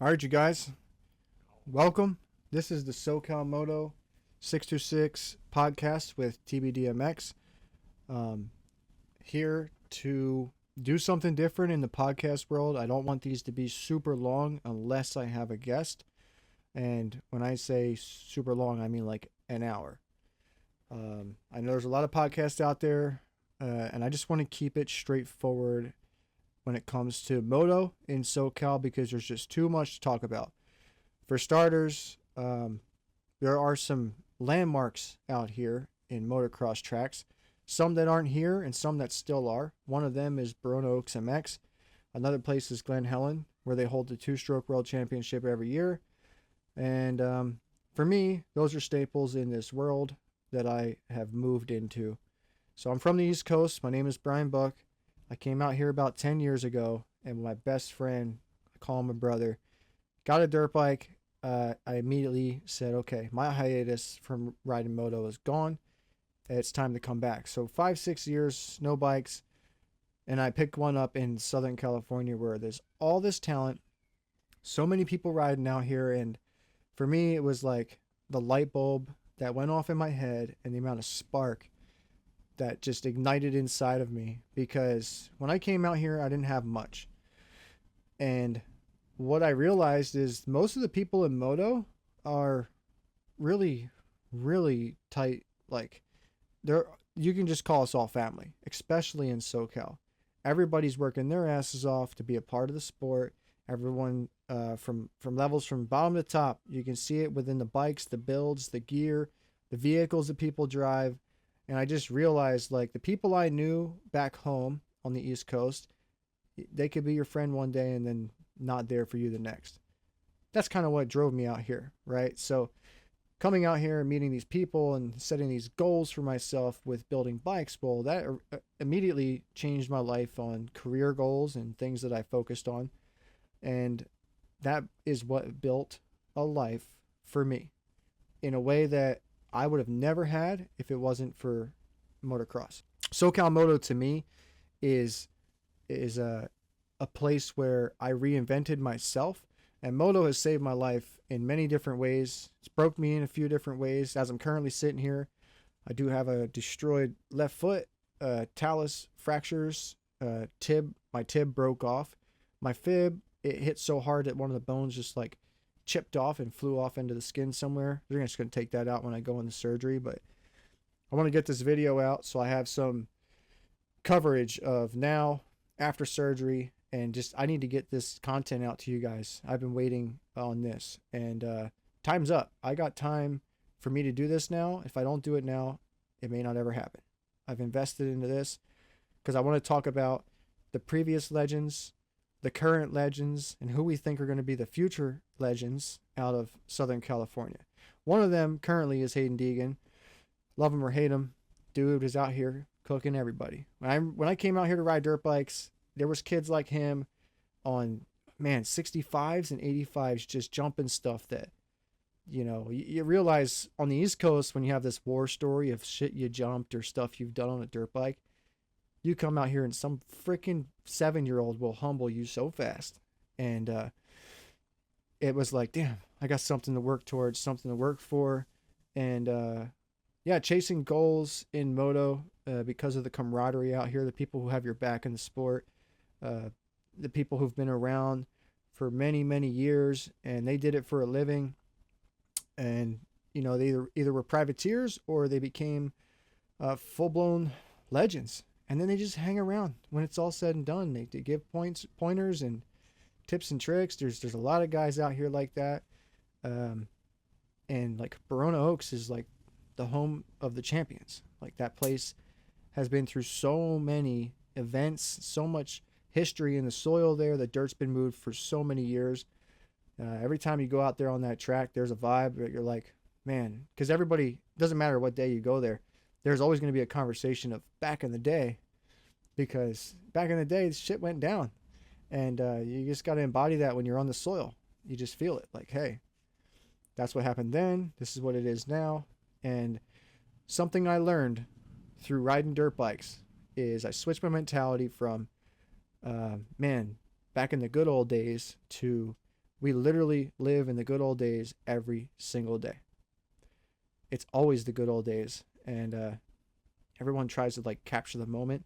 All right, you guys, welcome. This is the SoCal Moto 626 podcast with TBDMX. Um, Here to do something different in the podcast world. I don't want these to be super long unless I have a guest. And when I say super long, I mean like an hour. I know there's a lot of podcasts out there, and I just want to keep it straightforward when it comes to moto in SoCal because there's just too much to talk about. For starters, there are some landmarks out here in motocross tracks, some that aren't here and some that still are. One of them is Barona Oaks MX. Another place is Glen Helen, where they hold the two-stroke world championship every year. And for me, those are staples in this world that I have moved into. So I'm from the East Coast. My name is Brian Buck. I came out here about 10 years ago, and my best friend, I call him a brother, got a dirt bike. I immediately said, okay, my hiatus from riding moto is gone. It's time to come back. So 5-6 years, no bikes. And I picked one up in Southern California where there's all this talent, so many people riding out here. And for me, it was like the light bulb that went off in my head and the amount of spark that just ignited inside of me. Because when I came out here, I didn't have much. And what I realized is most of the people in moto are really, really tight. Like, they're, you can just call us all family, especially in SoCal. Everybody's working their asses off to be a part of the sport. Everyone from levels from bottom to top, you can see it within the bikes, the builds, the gear, the vehicles that people drive. And I just realized, like, the people I knew back home on the East Coast, they could be your friend one day and then not there for you the next. That's kind of what drove me out here, right? So coming out here and meeting these people and setting these goals for myself with building bikes, well, that immediately changed my life on career goals and things that I focused on. And that is what built a life for me in a way that I would have never had if it wasn't for motocross. SoCal Moto to me is a place where I reinvented myself, and moto has saved my life in many different ways. It's broke me in a few different ways. As I'm currently sitting here, I do have a destroyed left foot, talus fractures, my tib broke off. My fib, it hit so hard that one of the bones just like chipped off and flew off into the skin somewhere. They're just going to take that out when I go into surgery, but I want to get this video out so I have some coverage of now, after surgery, and just I need to get this content out to you guys. I've been waiting on this, and time's up. I got time for me to do this now. If I don't do it now, it may not ever happen. I've invested into this because I want to talk about the previous legends, the current legends, and who we think are going to be the future legends out of Southern California. One of them currently is Hayden Deegan. Love him or hate him, dude is out here cooking everybody. When I came out here to ride dirt bikes, there was kids like him on, man, 65s and 85s just jumping stuff that, you realize on the East Coast when you have this war story of shit you jumped or stuff you've done on a dirt bike, you come out here and some freaking 7-year-old will humble you so fast. And it was like, damn, I got something to work towards, something to work for. And yeah, chasing goals in moto because of the camaraderie out here, the people who have your back in the sport, the people who've been around for many, many years, and they did it for a living. And, they either were privateers or they became full-blown legends. And then they just hang around when it's all said and done. They give pointers and tips and tricks. There's a lot of guys out here like that. And like Barona Oaks is like the home of the champions. Like that place has been through so many events, so much history in the soil there. The dirt's been moved for so many years. Every time you go out there on that track, there's a vibe that you're like, man, because everybody, doesn't matter what day you go there, there's always going to be a conversation of back in the day, because back in the day, shit went down. And you just got to embody that when you're on the soil. You just feel it like, hey, that's what happened then. This is what it is now. And something I learned through riding dirt bikes is I switched my mentality from, man, back in the good old days to We literally live in the good old days every single day. It's always the good old days. And everyone tries to like capture the moment.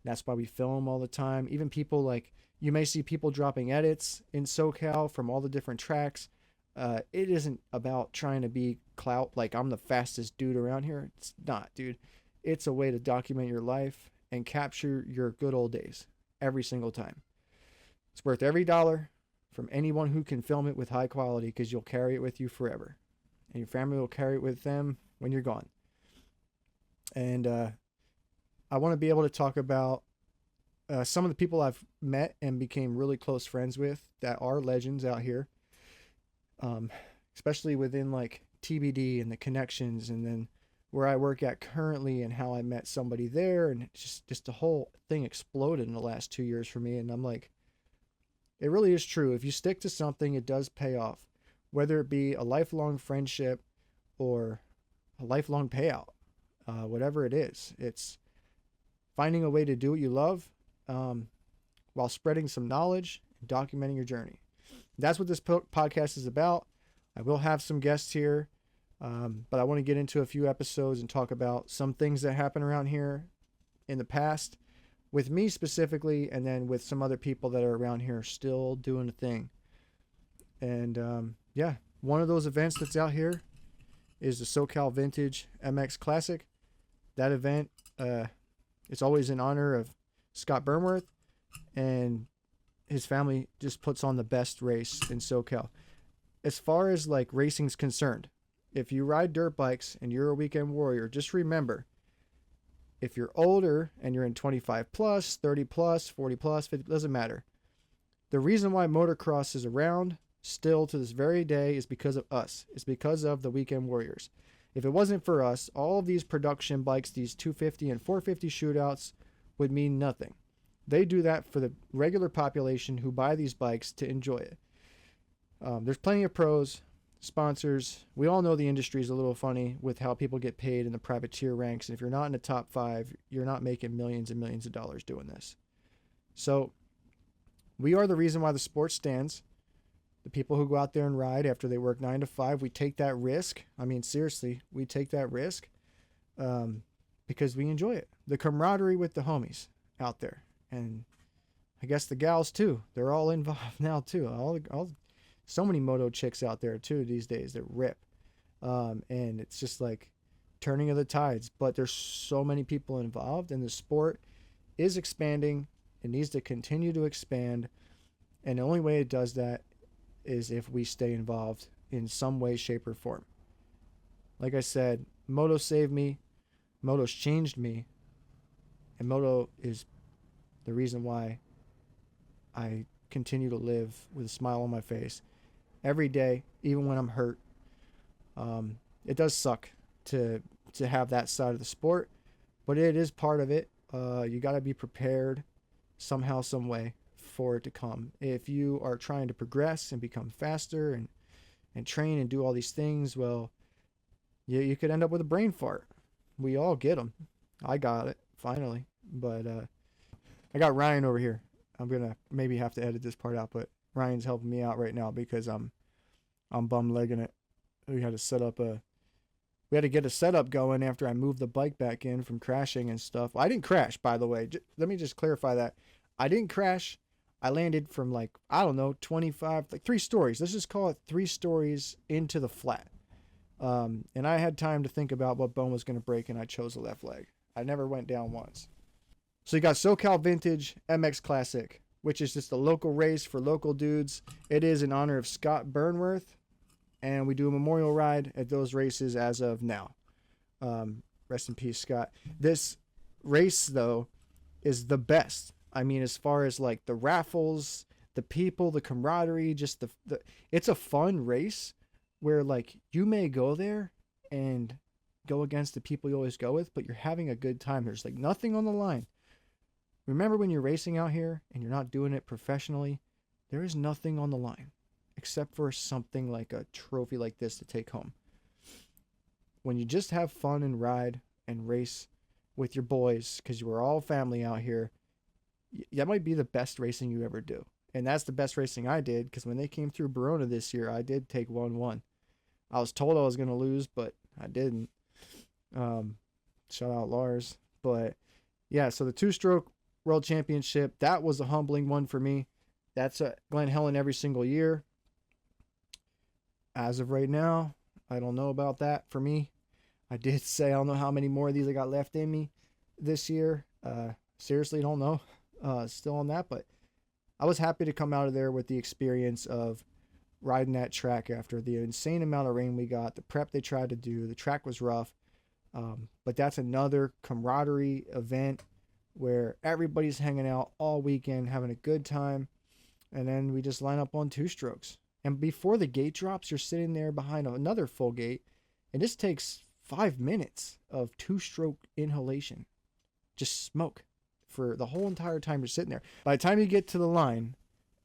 That's why we film all the time. Even people like, you may see people dropping edits in SoCal from all the different tracks. It isn't about trying to be clout, like I'm the fastest dude around here. It's not, dude. It's a way to document your life and capture your good old days every single time. It's worth every dollar from anyone who can film it with high quality, because you'll carry it with you forever. And your family will carry it with them when you're gone. And I want to be able to talk about some of the people I've met and became really close friends with that are legends out here, um, especially within like TBD and the connections, and then where I work at currently and how I met somebody there, and just the whole thing exploded in the last 2 years for me. And I'm like, it really is true. If you stick to something, it does pay off, whether it be a lifelong friendship or a lifelong payout, whatever it is. It's finding a way to do what you love, while spreading some knowledge and documenting your journey. That's what this podcast is about. I will have some guests here, but I want to get into a few episodes and talk about some things that happen around here in the past, with me specifically, and then with some other people that are around here still doing a thing. And yeah, one of those events that's out here is the SoCal Vintage MX Classic. That event, it's always in honor of Scott Burnworth, and his family just puts on the best race in SoCal. As far as like racing's concerned, if you ride dirt bikes and you're a weekend warrior, just remember, if you're older and you're in 25 plus, 30 plus, 40 plus, 50, doesn't matter. The reason why motocross is around still to this very day is because of us. It's because of the weekend warriors. If it wasn't for us, all of these production bikes, these 250 and 450 shootouts, would mean nothing. They do that for the regular population who buy these bikes to enjoy it. There's plenty of pros, sponsors. We all know the industry is a little funny with how people get paid in the privateer ranks. And if you're not in the top 5, you're not making millions and millions of dollars doing this. So we are the reason why the sport stands. The people who go out there and ride after they work 9 to 5, we take that risk. I mean, seriously, we take that risk because we enjoy it. The camaraderie with the homies out there. And I guess the gals too. They're all involved now too. So many moto chicks out there too these days that rip. And it's just like turning of the tides. But there's so many people involved, and the sport is expanding. It needs to continue to expand. And the only way it does that is if we stay involved in some way, shape, or form. Like I said, moto saved me. Moto's changed me. And moto is the reason why I continue to live with a smile on my face every day, even when I'm hurt. It does suck to have that side of the sport, but it is part of it. You got to be prepared somehow, some way for it to come. If you are trying to progress and become faster and train and do all these things, well, you could end up with a brain fart. We all get them. I got it finally, but I got Ryan over here. I'm gonna maybe have to edit this part out, but Ryan's helping me out right now because I'm bum legging it. We had to get a setup going after I moved the bike back in from crashing and stuff. I didn't crash, by the way. Let me just clarify that. I didn't crash. I landed from like, I don't know, 25, like 3 stories. Let's just call it 3 stories into the flat. And I had time to think about what bone was going to break, and I chose the left leg. I never went down once. So you got SoCal Vintage MX Classic, which is just a local race for local dudes. It is in honor of Scott Burnworth, and we do a memorial ride at those races as of now. Rest in peace, Scott. This race, though, is the best. I mean, as far as like the raffles, the people, the camaraderie, just the it's a fun race where like you may go there and go against the people you always go with, but you're having a good time. There's like nothing on the line. Remember when you're racing out here and you're not doing it professionally, there is nothing on the line except for something like a trophy like this to take home. When you just have fun and ride and race with your boys, because you are all family out here, that might be the best racing you ever do. And that's the best racing I did, because when they came through Verona this year, I did take 1-1. I was told I was going to lose, but I didn't. Shout out Lars. But yeah, so the two-stroke world championship, that was a humbling one for me. That's at Glen Helen every single year. As of right now, I don't know about that for me. I did say I don't know how many more of these I got left in me this year. Seriously, don't know. Still on that, but I was happy to come out of there with the experience of riding that track after the insane amount of rain we got, the prep they tried to do. The track was rough, but that's another camaraderie event where everybody's hanging out all weekend, having a good time, and then we just line up on two strokes. And before the gate drops, you're sitting there behind another full gate, and this takes 5 minutes of two-stroke inhalation. Just smoke for the whole entire time you're sitting there. By the time you get to the line,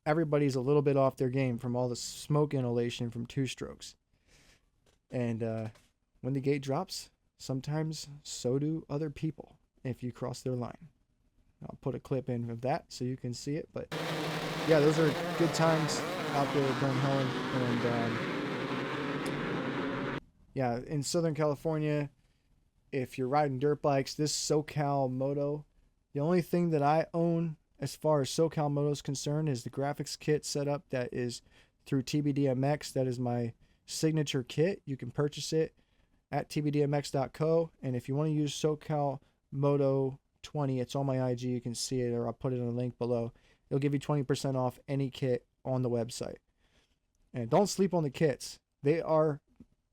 everybody's a little bit off their game from all the smoke inhalation from two strokes. And when the gate drops, sometimes so do other people if you cross their line. I'll put a clip in of that so you can see it. But yeah, those are good times out there at Glen Helen. And yeah, in Southern California, if you're riding dirt bikes, this SoCal Moto, the only thing that I own as far as SoCal Moto is concerned is the graphics kit setup that is through TBDMX. That is my signature kit. You can purchase it at tbdmx.co. And if you want to use SoCal Moto 20, it's on my IG. You can see it, or I'll put it in a link below. It'll give you 20% off any kit on the website. And don't sleep on the kits. They are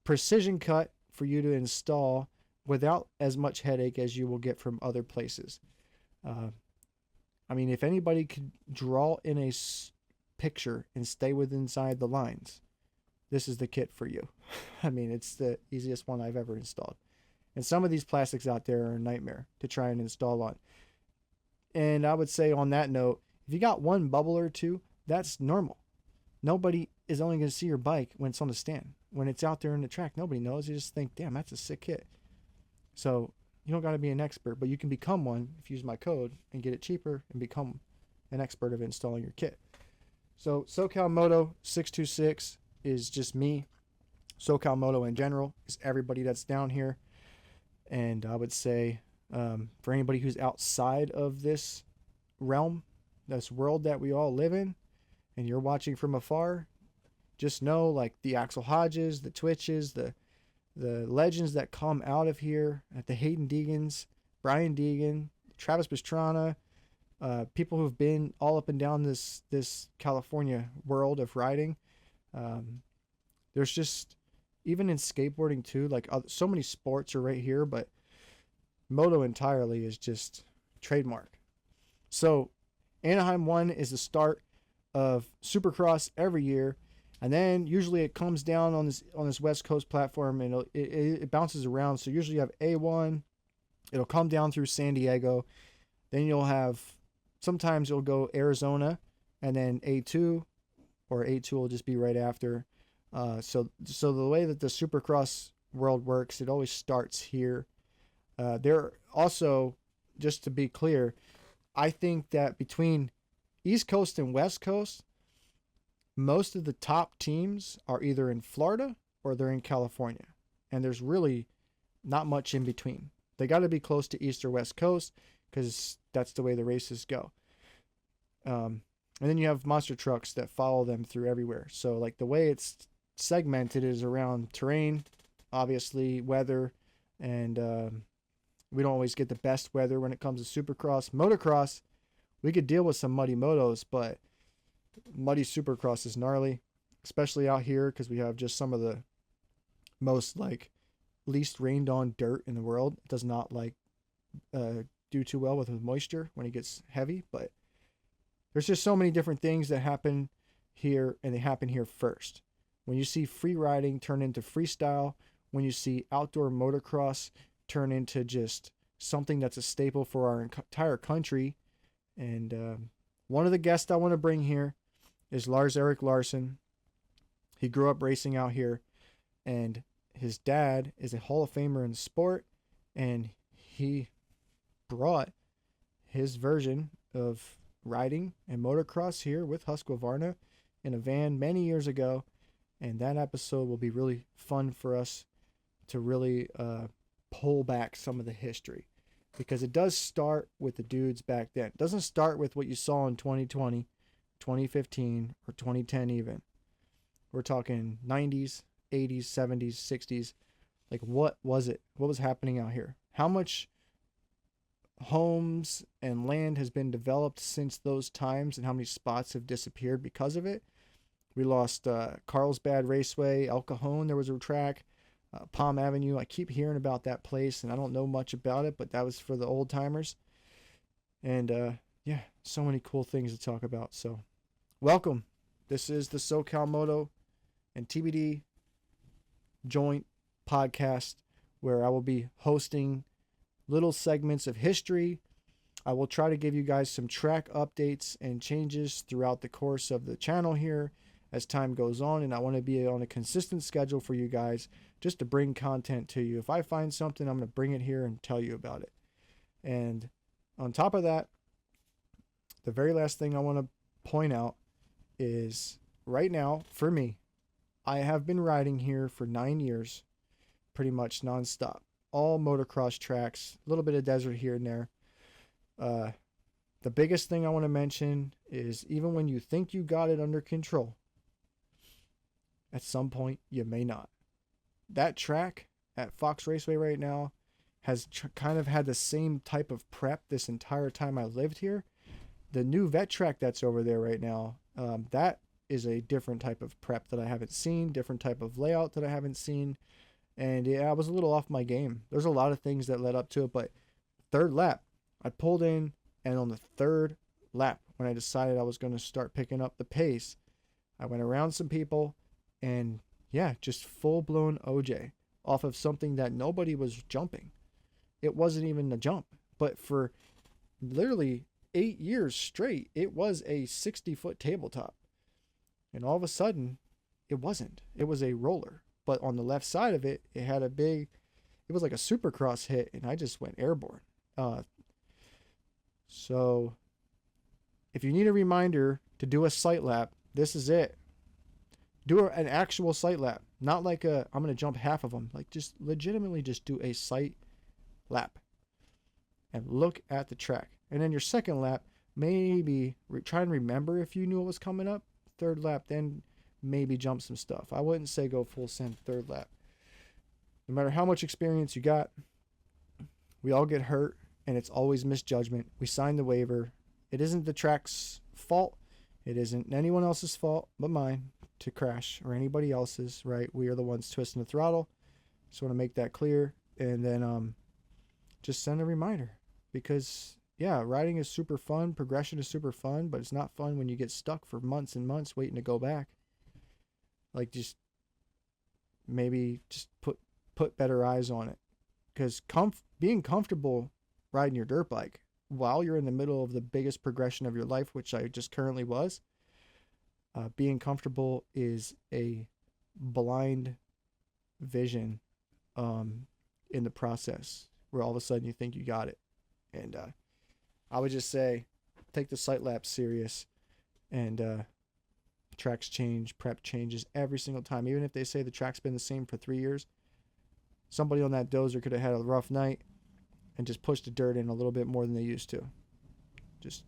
precision cut for you to install without as much headache as you will get from other places. I mean, if anybody could draw in a picture and stay within inside the lines, this is the kit for you. I mean, it's the easiest one I've ever installed. And some of these plastics out there are a nightmare to try and install on. And I would say on that note, if you got one bubble or two, that's normal. Nobody is only going to see your bike when it's on the stand. When it's out there in the track, nobody knows. You just think, damn, that's a sick kit. So you don't got to be an expert, but you can become one if you use my code and get it cheaper and become an expert of installing your kit. So SoCal Moto 626 is just me. SoCal Moto in general is everybody that's down here. And I would say for anybody who's outside of this realm, this world that we all live in, and you're watching from afar, just know, like, the Axel Hodges, the Twitches, the legends that come out of here, at the Hayden Deegans, Brian Deegan, Travis Pastrana, people who've been all up and down this California world of riding. There's just, even in skateboarding too, like so many sports are right here, but moto entirely is just trademark. So Anaheim 1 is the start of Supercross every year. And then usually it comes down on this West Coast platform, and it bounces around. So usually you have A1, it'll come down through San Diego. Then you'll have, sometimes you'll go Arizona, and then A2, or A2 will just be right after. So the way that the Supercross world works, it always starts here. There also, just to be clear, I think that between East Coast and West Coast, most of the top teams are either in Florida or they're in California. And there's really not much in between. They got to be close to East or West Coast because that's the way the races go. And then you have monster trucks that follow them through everywhere. So like the way it's segmented is around terrain, obviously weather, and we don't always get the best weather when it comes to Supercross. Motocross, we could deal with some muddy motos, but muddy Supercross is gnarly, especially out here because we have just some of the most least rained on dirt in the world. It does not do too well with moisture when it gets heavy, but there's just so many different things that happen here, and they happen here first. When you see free riding turn into freestyle, when you see outdoor motocross turn into just something that's a staple for our entire country. And one of the guests I want to bring here is Lars Erik Larson. He grew up racing out here, and his dad is a Hall of Famer in the sport, and he brought his version of riding and motocross here with Husqvarna in a van many years ago. And that episode will be really fun for us to really pull back some of the history, because it does start with the dudes back then. It doesn't start with what you saw in 2020, 2015, or 2010 even. We're talking 90s, 80s, 70s, 60s. Like, what was it? What was happening out here? How much homes and land has been developed since those times, and how many spots have disappeared because of it? We lost Carlsbad Raceway, El Cajon, there was a track, Palm Avenue. I keep hearing about that place, and I don't know much about it, but that was for the old timers. And yeah, so many cool things to talk about. So, welcome. This is the SoCal Moto and TBD joint podcast, where I will be hosting little segments of history. I will try to give you guys some track updates and changes throughout the course of the channel here as time goes on, and I want to be on a consistent schedule for you guys just to bring content to you. If I find something, I'm going to bring it here and tell you about it. And on top of that, the very last thing I want to point out is, right now, for me, I have been riding here for 9 years, pretty much nonstop. All motocross tracks, a little bit of desert here and there. The biggest thing I want to mention is, even when you think you got it under control, at some point you may not. That track at Fox Raceway right now has kind of had the same type of prep this entire time I lived here. The new vet track that's over there right now, that is a different type of prep that I haven't seen, different type of layout that I haven't seen. And yeah, I was a little off my game. There's a lot of things that led up to it, but third lap, I pulled in, and on the third lap, when I decided I was going to start picking up the pace, I went around some people, and yeah, just full-blown OJ off of something that nobody was jumping. It wasn't even a jump, but for literally 8 years straight, it was a 60-foot tabletop. And all of a sudden, it wasn't. It was a roller. But on the left side of it, it had it was like a supercross hit, and I just went airborne. So if you need a reminder to do a sight lap, this is it. Do an actual sight lap, not like I'm going to jump half of them. Like, just legitimately just do a sight lap and look at the track. And then your second lap, maybe try and remember if you knew what was coming up. Third lap, then maybe jump some stuff. I wouldn't say go full send third lap. No matter how much experience you got, we all get hurt, and it's always misjudgment. We signed the waiver. It isn't the track's fault. It isn't anyone else's fault but mine to crash, or anybody else's, right? We are the ones twisting the throttle. Just want to make that clear. And then just send a reminder, because yeah, riding is super fun. Progression is super fun, but it's not fun when you get stuck for months and months waiting to go back. Like, just maybe just put better eyes on it, because being comfortable riding your dirt bike while you're in the middle of the biggest progression of your life, which I just currently was, being comfortable is a blind vision in the process, where all of a sudden you think you got it. And I would just say, take the sight lap serious, and tracks change, prep changes every single time. Even if they say the track's been the same for 3 years, somebody on that dozer could have had a rough night and just pushed the dirt in a little bit more than they used to. Just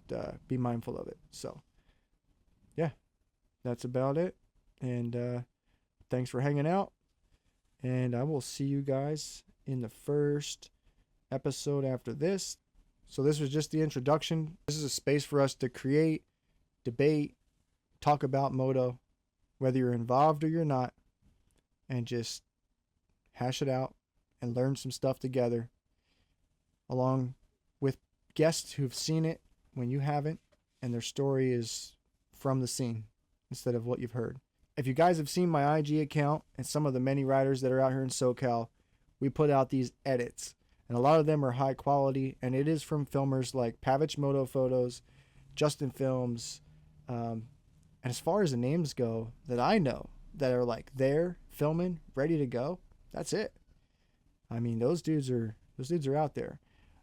be mindful of it. So yeah, that's about it. And thanks for hanging out, and I will see you guys in the first episode after this. So this was just the introduction. This is a space for us to create, debate, talk about moto, whether you're involved or you're not, and just hash it out and learn some stuff together, along with guests who've seen it when you haven't, and their story is from the scene instead of what you've heard. If you guys have seen my IG account and some of the many riders that are out here in SoCal, we put out these edits, and a lot of them are high quality, and it is from filmers like Pavich Moto Photos, Justin Films, and as far as the names go that I know that are like there filming, ready to go, that's it. I mean, those dudes are out there.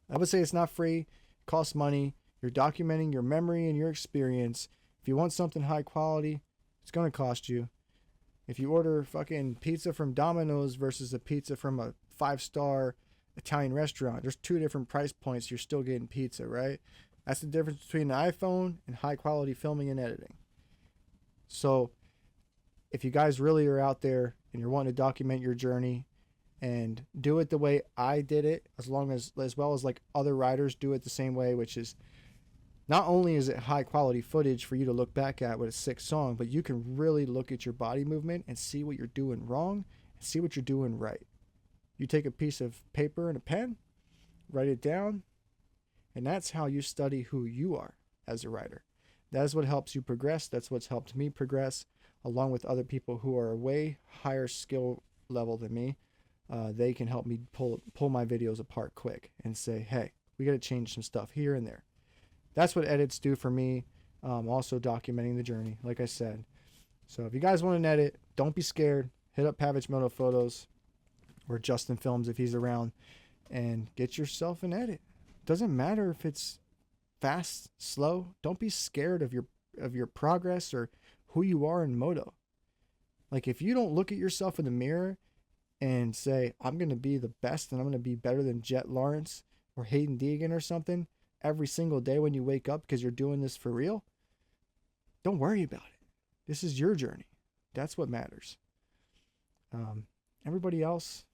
I would say it's not free, it costs money. You're documenting your memory and your experience. If you want something high quality, it's going to cost you. If you order fucking pizza from Domino's versus a pizza from a 5-star Italian restaurant, there's 2 different price points. You're still getting pizza, right? That's the difference between an iPhone and high quality filming and editing. So if you guys really are out there and you're wanting to document your journey and do it the way I did it, as well as like other writers do it the same way, which is not only is it high quality footage for you to look back at with a sick song, but you can really look at your body movement and see what you're doing wrong and see what you're doing right. You take a piece of paper and a pen, write it down, and that's how you study who you are as a writer. That is what helps you progress. That's what's helped me progress, along with other people who are a way higher skill level than me. They can help me pull my videos apart quick and say, hey, we got to change some stuff here and there. That's what edits do for me. Also documenting the journey, like I said. So if you guys want an edit, don't be scared. Hit up Pavich Photos or Justin Films if he's around, and get yourself an edit. Doesn't matter if it's fast, slow. Don't be scared of your progress or who you are in moto. Like, if you don't look at yourself in the mirror and say, I'm going to be the best and I'm going to be better than Jet Lawrence or Hayden Deegan or something every single day when you wake up because you're doing this for real, don't worry about it. This is your journey. That's what matters. Everybody else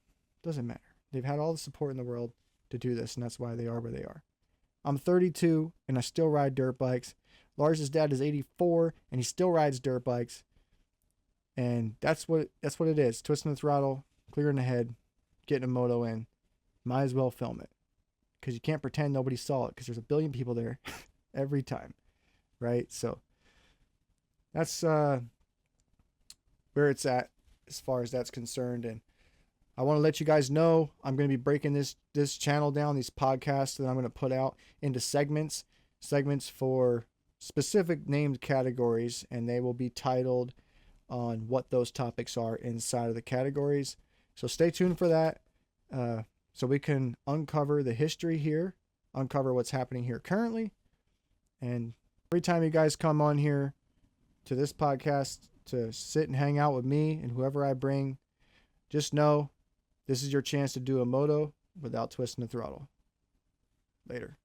doesn't matter. They've had all the support in the world to do this, and that's why they are where they are. I'm 32 and I still ride dirt bikes. Lars's dad is 84 and he still rides dirt bikes. And that's what it is. Twisting the throttle, clearing the head, getting a moto in. Might as well film it. Because you can't pretend nobody saw it, because there's a billion people there every time. Right? So that's where it's at as far as that's concerned. And I want to let you guys know I'm going to be breaking this channel down, these podcasts that I'm going to put out, into segments for specific named categories, and they will be titled on what those topics are inside of the categories. So stay tuned for that, so we can uncover the history here, uncover what's happening here currently. And every time you guys come on here to this podcast to sit and hang out with me and whoever I bring, just know this is your chance to do a moto without twisting the throttle. Later.